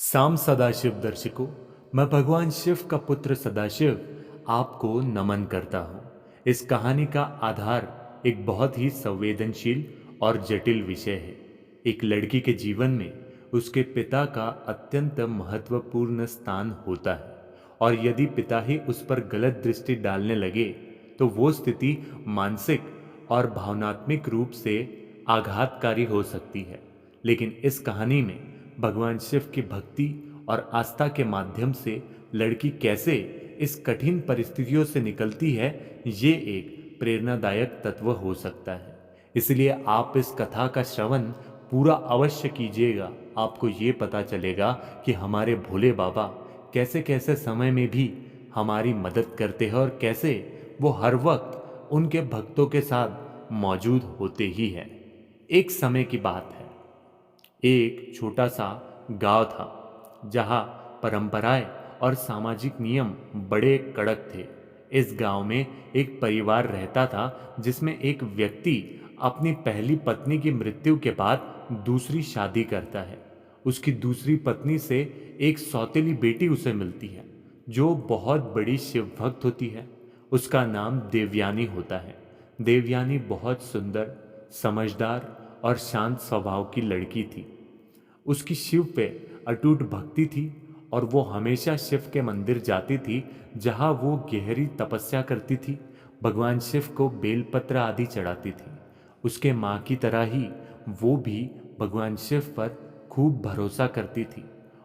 साम सदाशिव दर्शकों, मैं भगवान शिव का पुत्र सदाशिव आपको नमन करता हूँ। इस कहानी का आधार एक बहुत ही संवेदनशील और जटिल विषय है। एक लड़की के जीवन में उसके पिता का अत्यंत महत्वपूर्ण स्थान होता है, और यदि पिता ही उस पर गलत दृष्टि डालने लगे तो वो स्थिति मानसिक और भावनात्मक रूप से आघातकारी हो सकती है। लेकिन इस कहानी में भगवान शिव की भक्ति और आस्था के माध्यम से लड़की कैसे इस कठिन परिस्थितियों से निकलती है, ये एक प्रेरणादायक तत्व हो सकता है। इसलिए आप इस कथा का श्रवण पूरा अवश्य कीजिएगा। आपको ये पता चलेगा कि हमारे भोले बाबा कैसे कैसे समय में भी हमारी मदद करते हैं और कैसे वो हर वक्त उनके भक्तों के साथ मौजूद होते ही हैं। एक समय की बात है। एक छोटा सा गांव था जहां परंपराएं और सामाजिक नियम बड़े कड़क थे। इस गांव में एक परिवार रहता था जिसमें एक व्यक्ति अपनी पहली पत्नी की मृत्यु के बाद दूसरी शादी करता है। उसकी दूसरी पत्नी से एक सौतेली बेटी उसे मिलती है जो बहुत बड़ी शिव भक्त होती है। उसका नाम देवयानी होता है। देवयानी बहुत सुंदर, समझदार और शांत स्वभाव की लड़की थी। उसकी शिव पे अटूट भक्ति थी और वो हमेशा शिव के मंदिर जाती थी जहाँ वो गहरी तपस्या करती थी। भगवान शिव को बेलपत्र आदि चढ़ाती थी। उसके माँ की तरह ही वो भी भगवान शिव पर खूब भरोसा करती थी,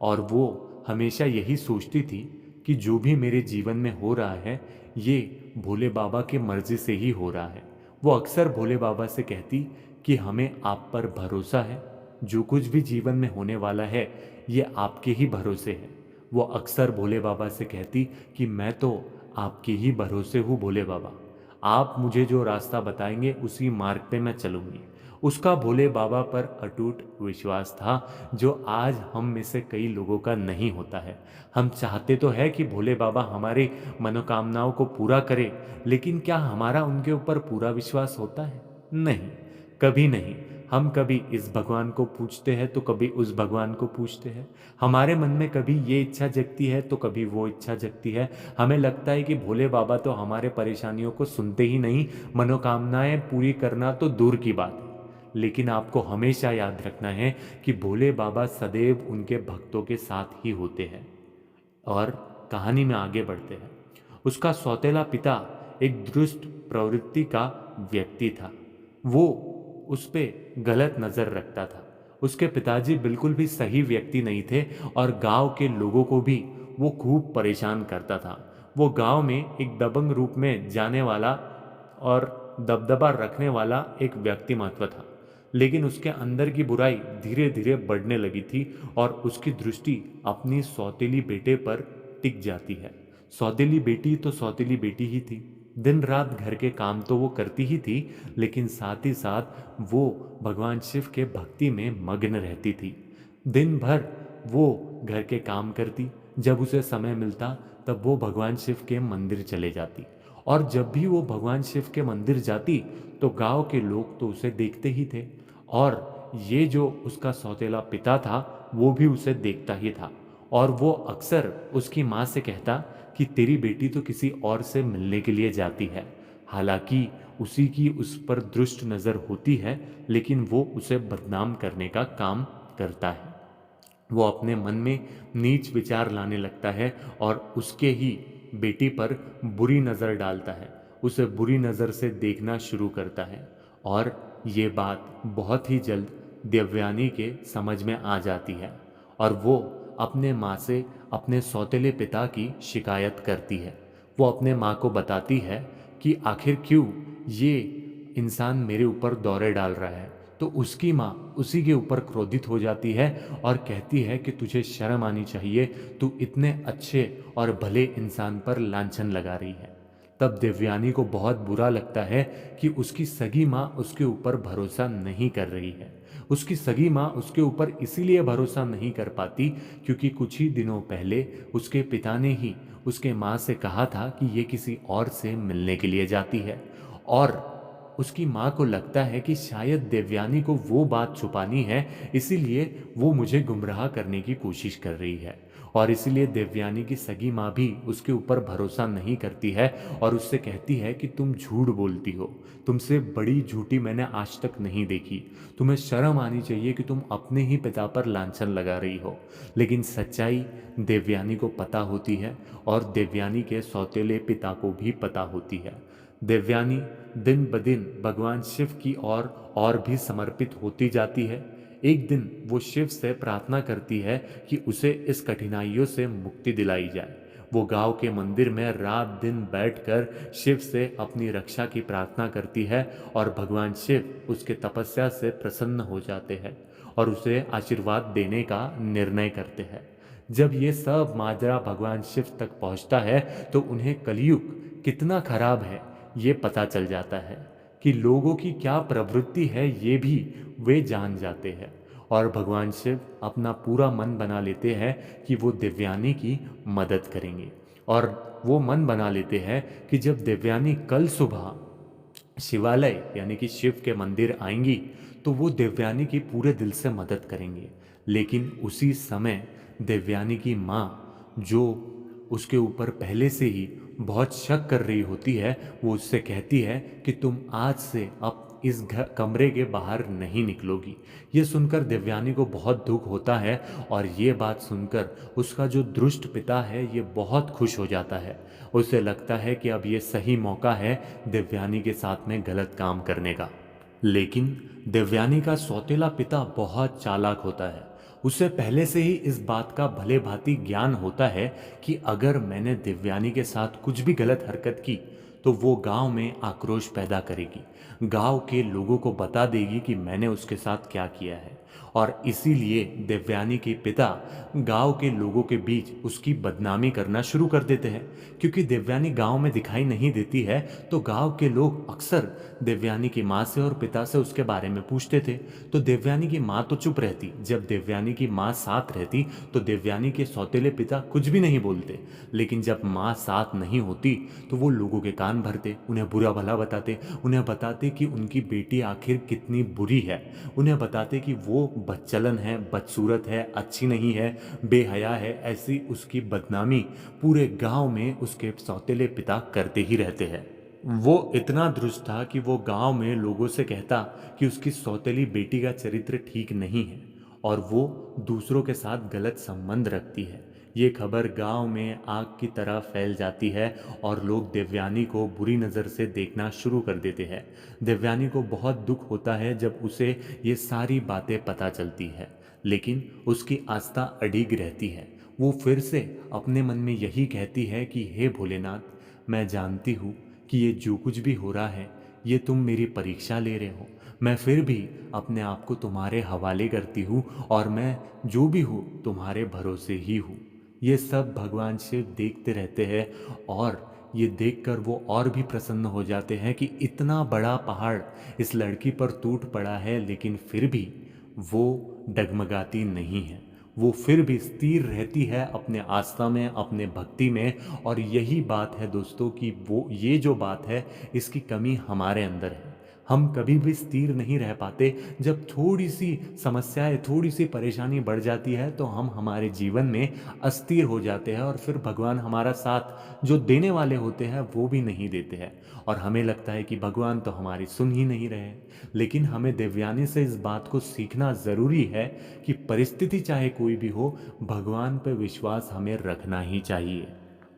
और वो हमेशा यही सोचती थी कि जो भी मेरे जीवन में हो रहा है ये भोले बाबा की मर्जी से ही हो रहा है। वो अक्सर भोले बाबा से कहती कि हमें आप पर भरोसा है, जो कुछ भी जीवन में होने वाला है ये आपके ही भरोसे है। वो अक्सर भोले बाबा से कहती कि मैं तो आपके ही भरोसे हूँ भोले बाबा, आप मुझे जो रास्ता बताएंगे उसी मार्ग पे मैं चलूंगी। उसका भोले बाबा पर अटूट विश्वास था, जो आज हम में से कई लोगों का नहीं होता है। हम चाहते तो है कि भोले बाबा हमारी मनोकामनाओं को पूरा करे, लेकिन क्या हमारा उनके ऊपर पूरा विश्वास होता है? नहीं, कभी नहीं। हम कभी इस भगवान को पूछते हैं तो कभी उस भगवान को पूछते हैं। हमारे मन में कभी ये इच्छा जगती है तो कभी वो इच्छा जगती है। हमें लगता है कि भोले बाबा तो हमारे परेशानियों को सुनते ही नहीं, मनोकामनाएं पूरी करना तो दूर की बात है। लेकिन आपको हमेशा याद रखना है कि भोले बाबा सदैव उनके भक्तों के साथ ही होते हैं। और कहानी में आगे बढ़ते हैं। उसका सौतेला पिता एक दुष्ट प्रवृत्ति का व्यक्ति था। वो उस पे गलत नज़र रखता था। उसके पिताजी बिल्कुल भी सही व्यक्ति नहीं थे और गांव के लोगों को भी वो खूब परेशान करता था। वो गांव में एक दबंग रूप में जाने वाला और दबदबा रखने वाला एक व्यक्तिमत्व था। लेकिन उसके अंदर की बुराई धीरे धीरे बढ़ने लगी थी और उसकी दृष्टि अपनी सौतेली बेटे पर टिक जाती है। सौतेली बेटी तो सौतेली बेटी ही थी। दिन रात घर के काम तो वो करती ही थी, लेकिन साथ ही साथ वो भगवान शिव के भक्ति में मग्न रहती थी। दिन भर वो घर के काम करती, जब उसे समय मिलता तब वो भगवान शिव के मंदिर चले जाती। और जब भी वो भगवान शिव के मंदिर जाती तो गांव के लोग तो उसे देखते ही थे, और ये जो उसका सौतेला पिता था वो भी उसे देखता ही था। और वो अक्सर उसकी माँ से कहता कि तेरी बेटी तो किसी और से मिलने के लिए जाती है। हालांकि उसी की उस पर दुष्ट नज़र होती है, लेकिन वो उसे बदनाम करने का काम करता है। वो अपने मन में नीच विचार लाने लगता है और उसके ही बेटी पर बुरी नज़र डालता है, उसे बुरी नज़र से देखना शुरू करता है। और ये बात बहुत ही जल्द देवयानी के समझ में आ जाती है और वो अपने माँ से अपने सौतेले पिता की शिकायत करती है। वो अपने माँ को बताती है कि आखिर क्यों ये इंसान मेरे ऊपर दौरे डाल रहा है। तो उसकी माँ उसी के ऊपर क्रोधित हो जाती है और कहती है कि तुझे शर्म आनी चाहिए, तू इतने अच्छे और भले इंसान पर लांछन लगा रही है। तब देवयानी को बहुत बुरा लगता है कि उसकी सगी माँ उसके ऊपर भरोसा नहीं कर रही है। उसकी सगी माँ उसके ऊपर इसीलिए भरोसा नहीं कर पाती क्योंकि कुछ ही दिनों पहले उसके पिता ने ही उसके माँ से कहा था कि ये किसी और से मिलने के लिए जाती है। और उसकी माँ को लगता है कि शायद देवयानी को वो बात छुपानी है, इसीलिए वो मुझे गुमराह करने की कोशिश कर रही है। और इसीलिए देवयानी की सगी माँ भी उसके ऊपर भरोसा नहीं करती है और उससे कहती है कि तुम झूठ बोलती हो, तुमसे बड़ी झूठी मैंने आज तक नहीं देखी, तुम्हें शर्म आनी चाहिए कि तुम अपने ही पिता पर लांछन लगा रही हो। लेकिन सच्चाई देवयानी को पता होती है और देवयानी के सौतेले पिता को भी पता होती है। देवयानी दिन ब दिन भगवान शिव की ओर और भी समर्पित होती जाती है। एक दिन वो शिव से प्रार्थना करती है कि उसे इस कठिनाइयों से मुक्ति दिलाई जाए। वो गांव के मंदिर में रात दिन बैठकर शिव से अपनी रक्षा की प्रार्थना करती है और भगवान शिव उसके तपस्या से प्रसन्न हो जाते हैं और उसे आशीर्वाद देने का निर्णय करते हैं। जब ये सब माजरा भगवान शिव तक पहुंचता है तो उन्हें कलयुग कितना खराब है ये पता चल जाता है कि लोगों की क्या प्रवृत्ति है ये भी वे जान जाते हैं। और भगवान शिव अपना पूरा मन बना लेते हैं कि वो देवयानी की मदद करेंगे। और वो मन बना लेते हैं कि जब देवयानी कल सुबह शिवालय यानी कि शिव के मंदिर आएंगी तो वो देवयानी की पूरे दिल से मदद करेंगे। लेकिन उसी समय देवयानी की माँ, जो उसके ऊपर पहले से ही बहुत शक कर रही होती है, वो उससे कहती है कि तुम आज से अब इस कमरे के बाहर नहीं निकलोगी। ये सुनकर देवयानी को बहुत दुख होता है और ये बात सुनकर उसका जो दुष्ट पिता है ये बहुत खुश हो जाता है। उसे लगता है कि अब ये सही मौका है देवयानी के साथ में गलत काम करने का। लेकिन देवयानी का सौतेला पिता बहुत चालाक होता है। उसे पहले से ही इस बात का भले भांति ज्ञान होता है कि अगर मैंने देवयानी के साथ कुछ भी गलत हरकत की तो वो गांव में आक्रोश पैदा करेगी, गांव के लोगों को बता देगी कि मैंने उसके साथ क्या किया है। और इसीलिए देवयानी के पिता गांव के लोगों के बीच उसकी बदनामी करना शुरू कर देते हैं। क्योंकि देवयानी गांव में दिखाई नहीं देती है तो गांव के लोग अक्सर देवयानी की माँ से और पिता से उसके बारे में पूछते थे। तो देवयानी की माँ तो चुप रहती, जब देवयानी की माँ साथ रहती तो देवयानी के सौतेले पिता कुछ भी नहीं बोलते। लेकिन जब माँ साथ नहीं होती तो वो लोगों के कान भरते, उन्हें बुरा भला बताते, उन्हें बताते कि उनकी बेटी आखिर कितनी बुरी है, उन्हें बताते कि वो बदचलन है, बदसूरत है, अच्छी नहीं है, बेहया है। ऐसी उसकी बदनामी पूरे गांव में उसके सौतेले पिता करते ही रहते हैं। वो इतना दुष्ट था कि वो गांव में लोगों से कहता कि उसकी सौतेली बेटी का चरित्र ठीक नहीं है और वो दूसरों के साथ गलत संबंध रखती है। ये खबर गांव में आग की तरह फैल जाती है और लोग देवयानी को बुरी नज़र से देखना शुरू कर देते हैं। देवयानी को बहुत दुख होता है जब उसे ये सारी बातें पता चलती है, लेकिन उसकी आस्था अडिग रहती है। वो फिर से अपने मन में यही कहती है कि हे भोलेनाथ, मैं जानती हूँ कि ये जो कुछ भी हो रहा है ये तुम मेरी परीक्षा ले रहे हो, मैं फिर भी अपने आप को तुम्हारे हवाले करती हूँ और मैं जो भी हूँ तुम्हारे भरोसे ही हूँ। ये सब भगवान शिव देखते रहते हैं और ये देखकर वो और भी प्रसन्न हो जाते हैं कि इतना बड़ा पहाड़ इस लड़की पर टूट पड़ा है, लेकिन फिर भी वो डगमगाती नहीं है, वो फिर भी स्थिर रहती है अपने आस्था में, अपने भक्ति में। और यही बात है दोस्तों कि वो ये जो बात है इसकी कमी हमारे अंदर है। हम कभी भी स्थिर नहीं रह पाते। जब थोड़ी सी समस्याएं, थोड़ी सी परेशानी बढ़ जाती है तो हम हमारे जीवन में अस्थिर हो जाते हैं और फिर भगवान हमारा साथ जो देने वाले होते हैं वो भी नहीं देते हैं और हमें लगता है कि भगवान तो हमारी सुन ही नहीं रहे। लेकिन हमें देवयानी से इस बात को सीखना ज़रूरी है कि परिस्थिति चाहे कोई भी हो, भगवान पर विश्वास हमें रखना ही चाहिए।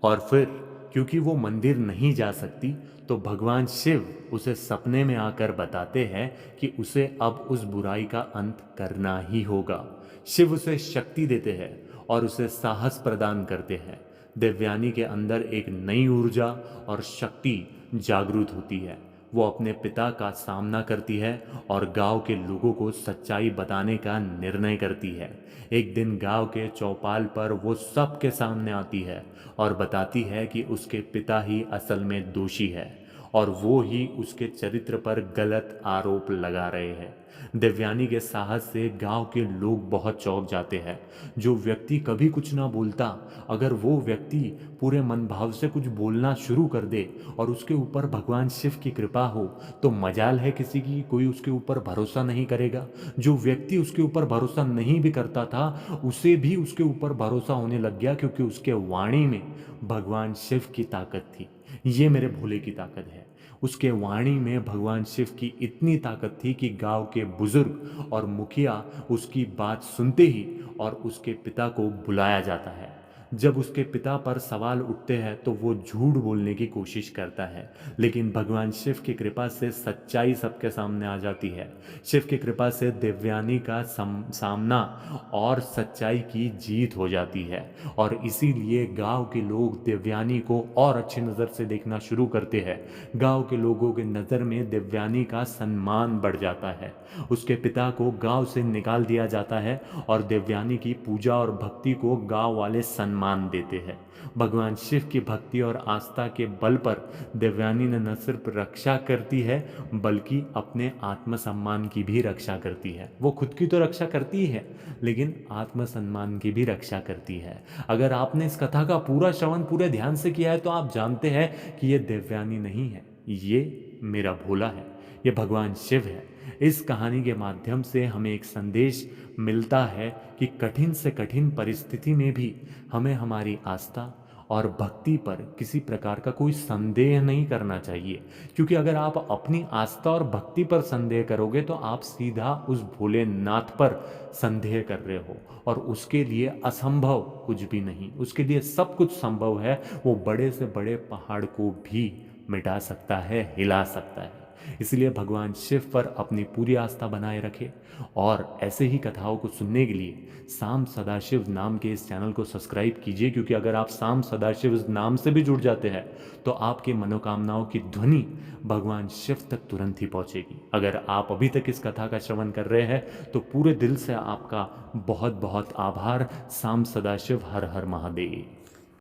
और फिर क्योंकि वो मंदिर नहीं जा सकती तो भगवान शिव उसे सपने में आकर बताते हैं कि उसे अब उस बुराई का अंत करना ही होगा। शिव उसे शक्ति देते हैं और उसे साहस प्रदान करते हैं। देवयानी के अंदर एक नई ऊर्जा और शक्ति जागृत होती है। वो अपने पिता का सामना करती है और गांव के लोगों को सच्चाई बताने का निर्णय करती है। एक दिन गांव के चौपाल पर वो सबके सामने आती है और बताती है कि उसके पिता ही असल में दोषी है और वो ही उसके चरित्र पर गलत आरोप लगा रहे हैं। देवयानी के साहस से गांव के लोग बहुत चौंक जाते हैं। जो व्यक्ति कभी कुछ ना बोलता, अगर वो व्यक्ति पूरे मन भाव से कुछ बोलना शुरू कर दे और उसके ऊपर भगवान शिव की कृपा हो, तो मजाल है किसी की कोई उसके ऊपर भरोसा नहीं करेगा। जो व्यक्ति उसके ऊपर भरोसा नहीं भी करता था, उसे भी उसके ऊपर भरोसा होने लग गया, क्योंकि उसके वाणी में भगवान शिव की ताकत थी। ये मेरे भोले की ताकत है। उसके वाणी में भगवान शिव की इतनी ताकत थी कि गांव के बुजुर्ग और मुखिया उसकी बात सुनते ही और उसके पिता को बुलाया जाता है। जब उसके पिता पर सवाल उठते हैं तो वो झूठ बोलने की कोशिश करता है, लेकिन भगवान शिव की कृपा से सच्चाई सबके सामने आ जाती है। शिव की कृपा से देवयानी का सामना और सच्चाई की जीत हो जाती है, और इसीलिए गांव के लोग देवयानी को और अच्छी नज़र से देखना शुरू करते हैं। गांव के लोगों के नज़र में देवयानी का सम्मान बढ़ जाता है। उसके पिता को गांव से निकाल दिया जाता है और देवयानी की पूजा और भक्ति को गांव वाले सम्मान देते हैं। भगवान शिव की भक्ति और आस्था के बल पर देवयानी ने न सिर्फ रक्षा करती है, बल्कि अपने आत्मसम्मान की भी रक्षा करती है। वो खुद की तो रक्षा करती है, लेकिन आत्मसम्मान की भी रक्षा करती है। अगर आपने इस कथा का पूरा श्रवण पूरे ध्यान से किया है तो आप जानते हैं कि ये देवयानी नहीं है, ये मेरा भोला है, ये भगवान शिव है। इस कहानी के माध्यम से हमें एक संदेश मिलता है कि कठिन से कठिन परिस्थिति में भी हमें हमारी आस्था और भक्ति पर किसी प्रकार का कोई संदेह नहीं करना चाहिए, क्योंकि अगर आप अपनी आस्था और भक्ति पर संदेह करोगे तो आप सीधा उस भोलेनाथ पर संदेह कर रहे हो, और उसके लिए असंभव कुछ भी नहीं, उसके लिए सब कुछ संभव है। वो बड़े से बड़े पहाड़ को भी मिटा सकता है, हिला सकता है। इसलिए भगवान शिव पर अपनी पूरी आस्था बनाए रखें, और ऐसे ही कथाओं को सुनने के लिए साम सदाशिव नाम के इस चैनल को सब्सक्राइब कीजिए, क्योंकि अगर आप साम सदाशिव इस नाम से भी जुड़ जाते हैं तो आपकी मनोकामनाओं की ध्वनि भगवान शिव तक तुरंत ही पहुंचेगी। अगर आप अभी तक इस कथा का श्रवण कर रहे हैं तो पूरे दिल से आपका बहुत बहुत आभार। साम सदाशिव, हर हर महादेव।